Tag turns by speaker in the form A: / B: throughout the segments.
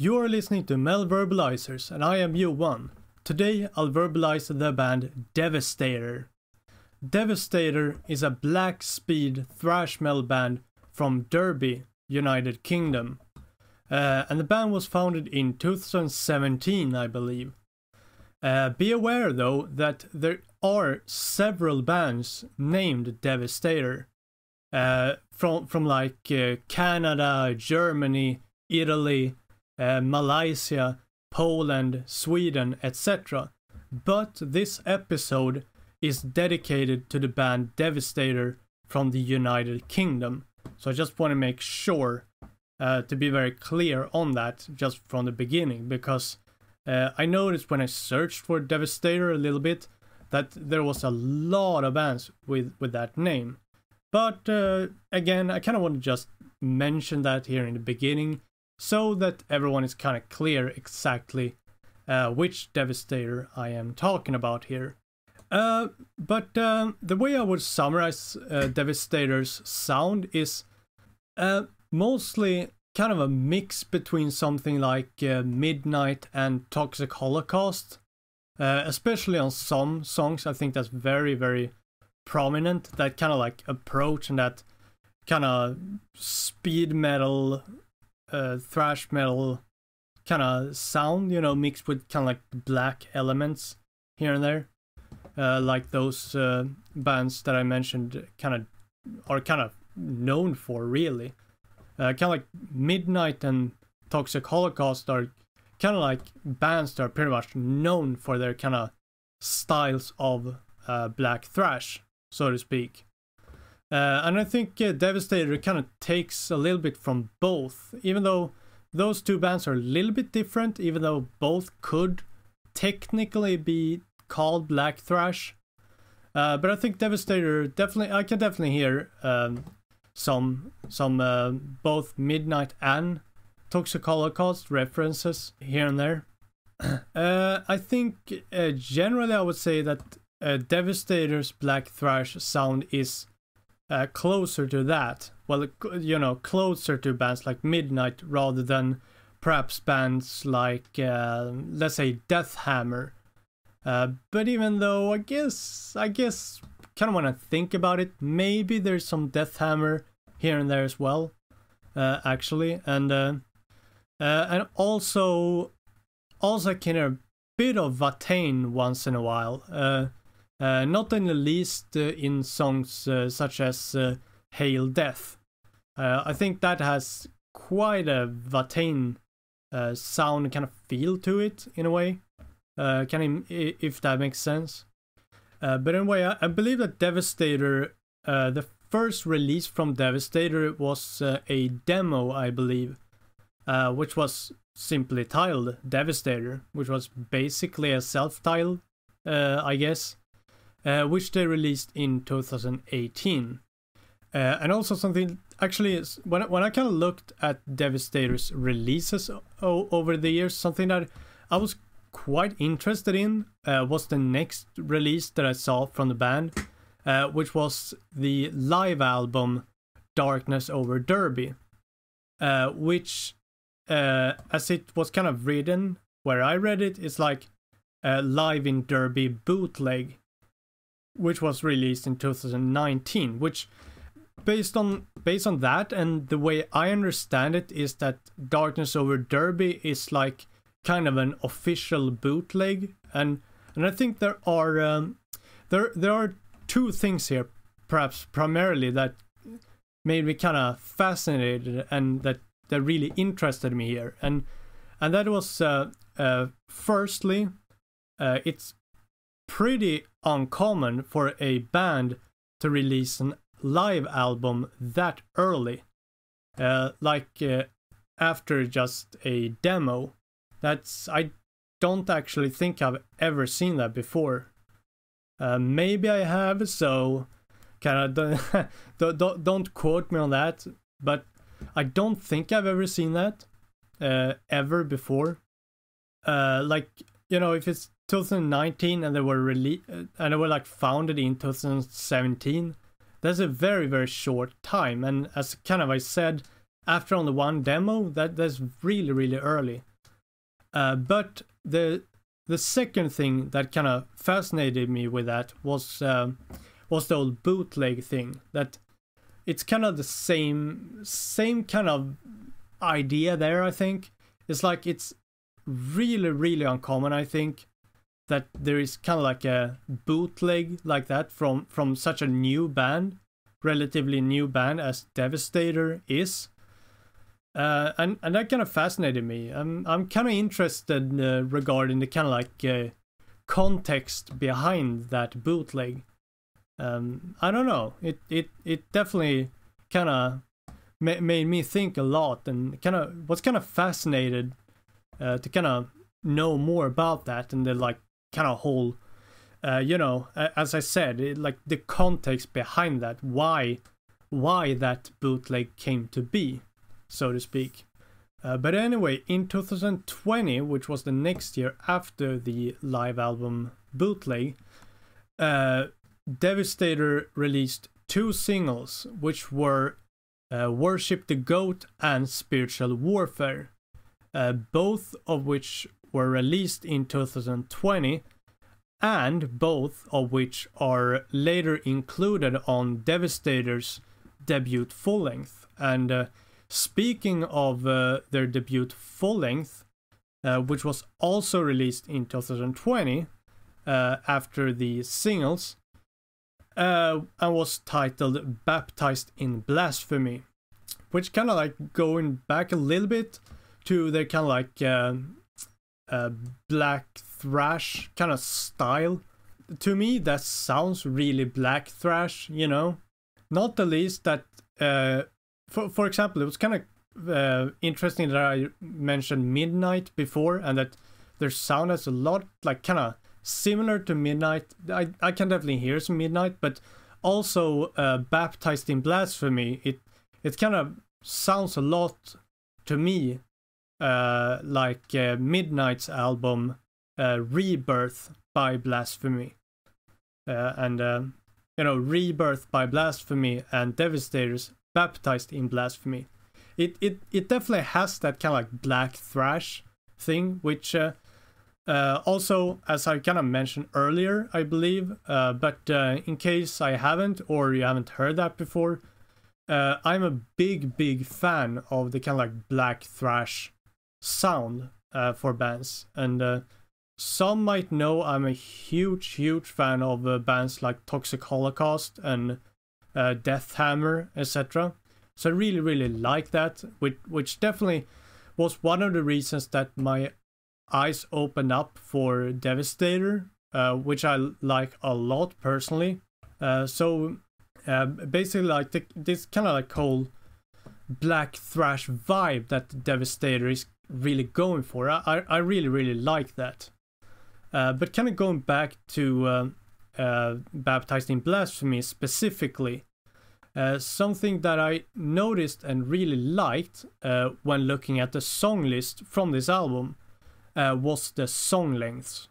A: You are listening to Mel Verbalizers, and I am Johan. Today I'll verbalize the band Devastator. Devastator is a black speed thrash metal band from Derby, United Kingdom. And the band was founded in 2017, I believe. Be aware though that there are several bands named Devastator. From like Canada, Germany, Italy, Malaysia, Poland, Sweden, etc. But this episode is dedicated to the band Devastator from the United Kingdom. So I just want to make sure to be very clear on that just from the beginning, because I noticed when I searched for Devastator a little bit that there was a lot of bands with that name. But again, I kind of want to just mention that here in the beginning so that everyone is kind of clear exactly which Devastator I am talking about here. But the way I would summarize Devastator's sound is mostly kind of a mix between something like Midnight and Toxic Holocaust. Especially on some songs, I think that's very, very prominent, that kind of like approach and that kind of speed metal, thrash metal kind of sound, you know, mixed with kind of like black elements here and there. Like those bands that I mentioned are kind of known for, really. Kind of like Midnight and Toxic Holocaust are kind of like bands that are pretty much known for their kind of styles of black thrash, so to speak. And I think Devastator kind of takes a little bit from both, even though those two bands are a little bit different, even though both could technically be called black thrash. But I think Devastator I can definitely hear some both Midnight and Toxic Holocaust references here and there. I think generally I would say that Devastator's black thrash sound is closer to that. Well, you know, closer to bands like Midnight rather than perhaps bands like, let's say, Deathhammer. But even though I guess kind of when I think about it, maybe there's some Deathhammer here and there as well, actually, and also I can hear a bit of Vatane once in a while. Not in the least in songs such as Hail Death. I think that has quite a Vatane sound kind of feel to it in a way. If that makes sense. But anyway, I believe that Devastator, the first release from Devastator was a demo, I believe, which was simply titled Devastator, which was basically a self-titled, I guess, which they released in 2018. And also something, actually, when I kind of looked at Devastator's releases over the years, something that I was quite interested in was the next release that I saw from the band, which was the live album Darkness Over Derby, which, as it was kind of written, where I read it, is like Live in Derby bootleg, which was released in 2019, which based on that and the way I understand it is that Darkness Over Derby is like kind of an official bootleg, and I think there are two things here, perhaps primarily, that made me kind of fascinated and that really interested me here, and that was firstly, it's pretty uncommon for a band to release an live album that early, after just a demo. I don't actually think I've ever seen that before. Maybe I have, so kind of don't quote me on that. But I don't think I've ever seen that ever before. Like, you know, if it's 2019 and they were like founded in 2017, that's a very, very short time. And as kind of I said, after on the one demo, that's really, really early. But the second thing that kind of fascinated me with that was the old bootleg thing. That it's kind of the same kind of idea there. I think it's like it's really uncommon. I think that there is kind of like a bootleg like that from such a new band, relatively new band as Devastator is. And that kind of fascinated me. I'm kind of interested regarding the kind of like context behind that bootleg. I don't know. It definitely kind of made me think a lot, and kind of was kind of fascinated to kind of know more about that, and the like kind of whole, as I said, like the context behind that, why that bootleg came to be, so to speak. But anyway, in 2020, which was the next year after the live album bootleg, Devastator released 2 singles, which were Worship the Goat and Spiritual Warfare, both of which were released in 2020, and both of which are later included on Devastator's debut full-length. And speaking of their debut full-length, which was also released in 2020 after the singles, and was titled Baptized in Blasphemy, which kind of like going back a little bit to their kind of like black thrash kind of style. To me, that sounds really black thrash, not the least that for example, it was kind of interesting that I mentioned Midnight before, and that their sound has a lot like kind of similar to Midnight. I can definitely hear some Midnight, but also Baptized in Blasphemy, it kind of sounds a lot to me like Midnight's album Rebirth by Blasphemy, and Rebirth by Blasphemy and Devastator's Baptized in Blasphemy. It definitely has that kind of like black thrash thing, which also, as I kind of mentioned earlier, I believe, but in case I haven't, or you haven't heard that before, I'm a big fan of the kind of like black thrash sound for bands. And some might know I'm a huge fan of bands like Toxic Holocaust and Death Hammer, etc. So I really like that, which definitely was one of the reasons that my eyes opened up for Devastator, which I like a lot personally. So basically, like this kind of like whole black thrash vibe that Devastator is really going for. I really like that. But kind of going back to Baptized in Blasphemy specifically, something that I noticed and really liked when looking at the song list from this album was the song lengths.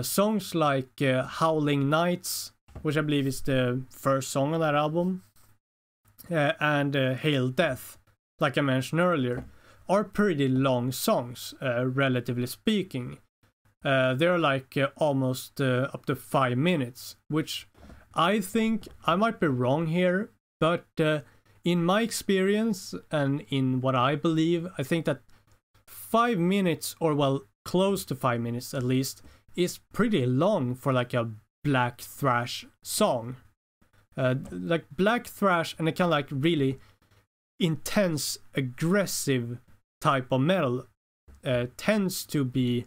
A: Songs like Howling Nights, which I believe is the first song on that album, and Hail Death, like I mentioned earlier, are pretty long songs, relatively speaking. They're like almost up to 5 minutes, which I think, I might be wrong here, but in my experience and in what I believe, I think that 5 minutes, or well, close to 5 minutes at least, is pretty long for like a black thrash song. Like black thrash and a kind of like really intense, aggressive type of metal tends to be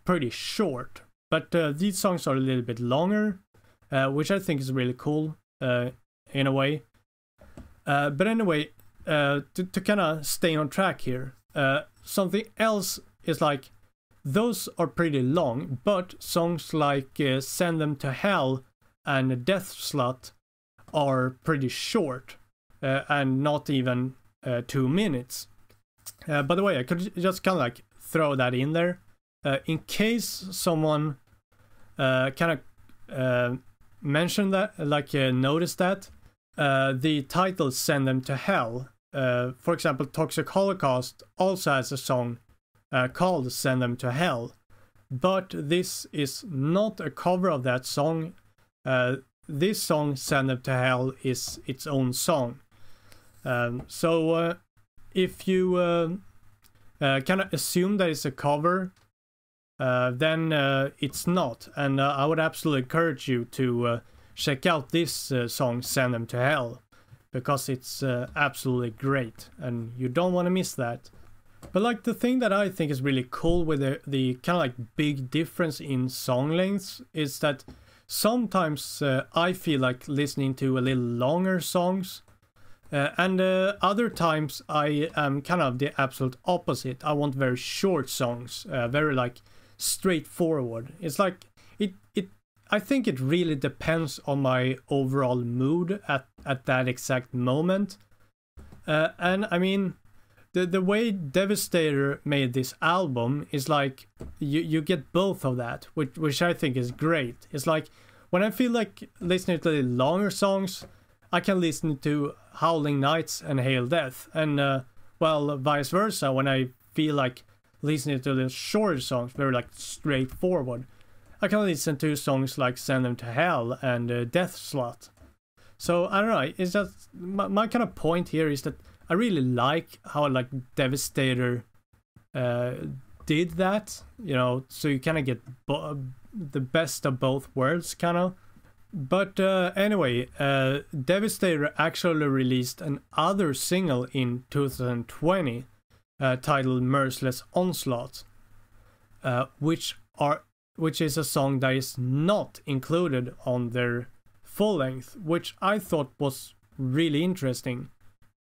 A: pretty short, but these songs are a little bit longer, which I think is really cool in a way. But anyway, to kind of stay on track here, something else is like, those are pretty long, but songs like Send Them to Hell and Death Slut are pretty short, and not even 2 minutes. By the way, I could just kind of like throw that in there, in case someone kind of mentioned that, like noticed that the title Send Them to Hell, for example, Toxic Holocaust also has a song called Send Them to Hell. But this is not a cover of that song. This song, Send Them to Hell, is its own song. So if you kind of assume that it's a cover, then it's not. And I would absolutely encourage you to check out this song, Send Them to Hell, because it's absolutely great, and you don't want to miss that. But like, the thing that I think is really cool with the kind of like big difference in song lengths is that sometimes I feel like listening to a little longer songs, and other times I am kind of the absolute opposite. I want very short songs, very like straightforward. It's like I think it really depends on my overall mood at that exact moment. And I mean, the way Devastator made this album is like you get both of that, which I think is great. It's like when I feel like listening to the longer songs, I can listen to Howling Nights and Hail Death, and well, vice versa. When I feel like listening to the shorter songs, very like straightforward, I can listen to songs like Send Them to Hell and Death Slut. So I don't know, it's just my kind of point here is that I really like how like Devastator did that, you know, so you kind of get the best of both worlds, kind of. But anyway, Devastator actually released an other single in 2020 titled Merciless Onslaught, which is a song that is not included on their full length, which I thought was really interesting.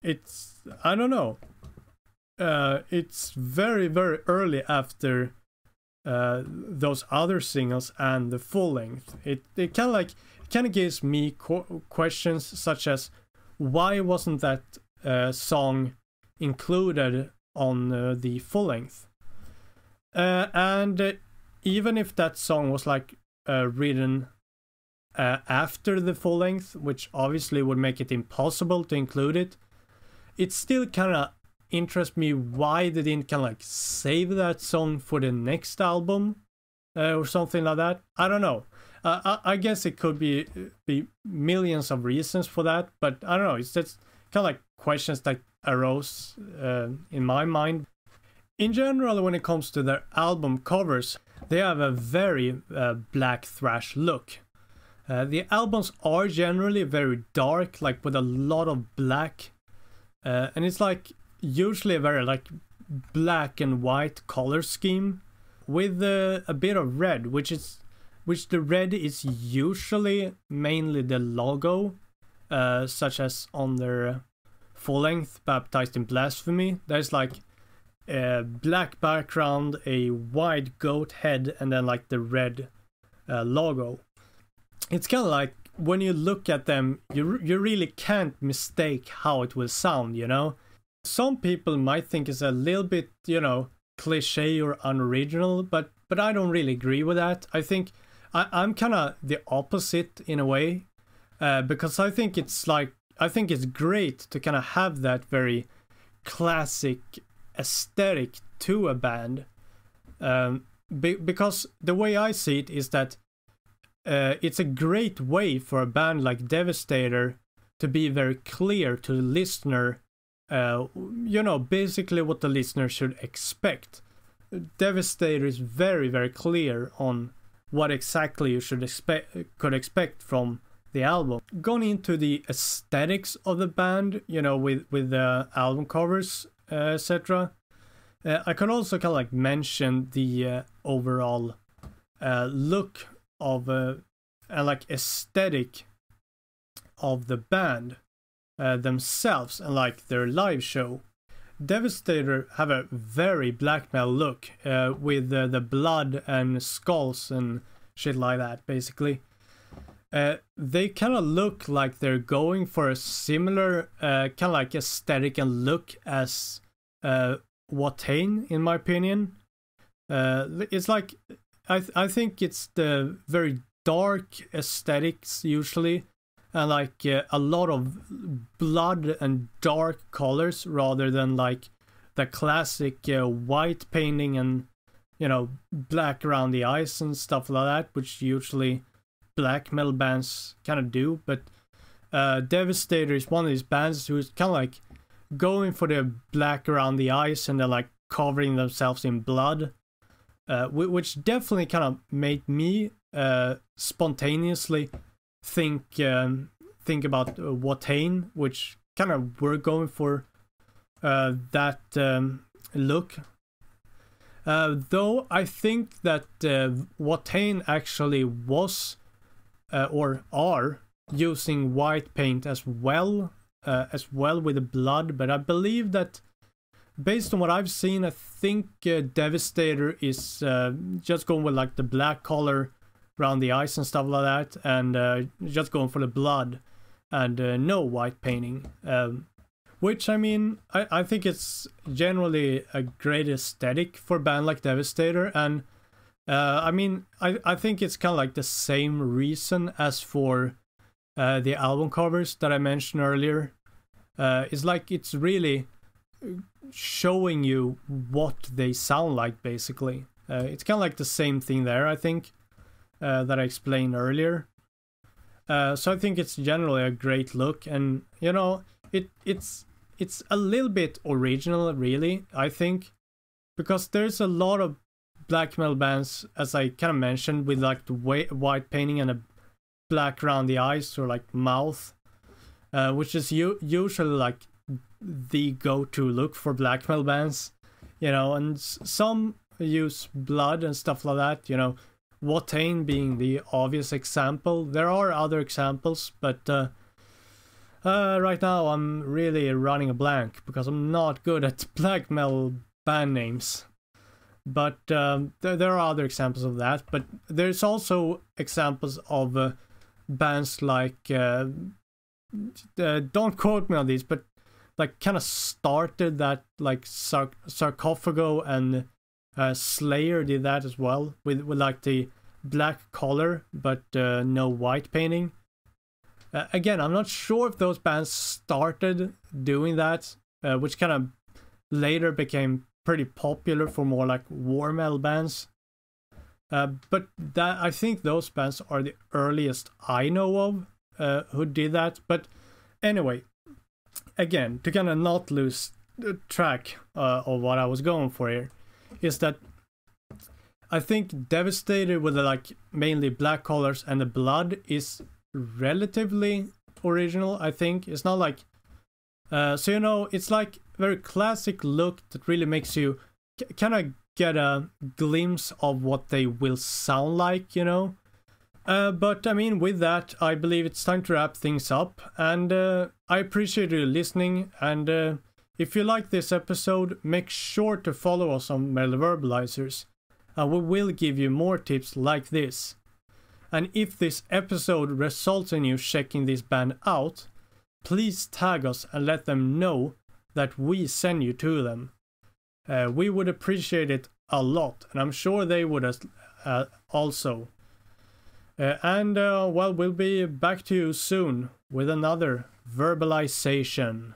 A: It's, I don't know, it's very, very early after those other singles and the full length. It kind of gives me questions such as, why wasn't that song included on the full length? And even if that song was like written after the full length, which obviously would make it impossible to include it, it still kind of interests me why they didn't kind of like save that song for the next album or something like that. I don't know. I guess it could be millions of reasons for that, but I don't know. It's just kind of like questions that arose in my mind. In general, when it comes to their album covers, they have a very black thrash look. The albums are generally very dark, like with a lot of black, and it's like usually a very like black and white color scheme with a bit of red, which the red is usually mainly the logo, such as on their full length Baptized in Blasphemy. There's like a black background, a white goat head, and then like the red logo. It's kind of like when you look at them, you really can't mistake how it will sound, you know? Some people might think it's a little bit, you know, cliche or unoriginal, but I don't really agree with that. I think I'm kind of the opposite in a way, because I think it's great to kind of have that very classic aesthetic to a band, because the way I see it is that it's a great way for a band like Devastator to be very clear to the listener, you know, basically what the listener should expect. Devastator is very, very clear on what exactly you could expect from the album. Going into the aesthetics of the band, you know, with the album covers, etc. I could also kind of like mention the overall look of like aesthetic of the band themselves and like their live show. Devastator have a very black metal look with the blood and skulls and shit like that, basically. They kind of look like they're going for a similar kind of like aesthetic and look as Watain, in my opinion. It's like I think it's the very dark aesthetics usually, and like a lot of blood and dark colors rather than like the classic white painting and, you know, black around the eyes and stuff like that, which usually black metal bands kind of do. But Devastator is one of these bands who's kind of like going for the black around the eyes and they're like covering themselves in blood, which definitely kind of made me spontaneously think about Watain, which kind of were going for that look. Though I think that Watain actually was or are using white paint as well with the blood, but I believe that based on what I've seen, I think Devastator is just going with like the black color around the eyes and stuff like that, and just going for the blood and no white painting. Which, I mean, I think it's generally a great aesthetic for a band like Devastator, and I mean, I think it's kind of like the same reason as for the album covers that I mentioned earlier. It's like it's really showing you what they sound like, basically. It's kind of like the same thing there, I think, that I explained earlier. So I think it's generally a great look, and, you know, it's a little bit original, really, I think, because there's a lot of black metal bands, as I kind of mentioned, with like the white painting and a black around the eyes or like mouth, which is usually like the go-to look for black metal bands, you know, and some use blood and stuff like that, you know, Watain being the obvious example. There are other examples, but right now I'm really running a blank because I'm not good at black metal band names. But there are other examples of that, but there's also examples of bands like, don't quote me on these, but like kind of started that, like Sarcophago and Slayer did that as well, with like the black color but no white painting. Again, I'm not sure if those bands started doing that, which kind of later became pretty popular for more like war metal bands. But that, I think those bands are the earliest I know of who did that. But anyway, again, to kind of not lose track of what I was going for here, is that I think Devastator with the like mainly black colors and the blood is relatively original, I think. It's not like so, you know, it's like very classic look that really makes you kind of get a glimpse of what they will sound like, you know. But I mean, with that, I believe it's time to wrap things up, and I appreciate you listening, and if you like this episode, make sure to follow us on Metal Verbalizers, and we will give you more tips like this. And if this episode results in you checking this band out, please tag us and let them know that we send you to them. We would appreciate it a lot, and I'm sure they would also. Well, we'll be back to you soon with another verbalization.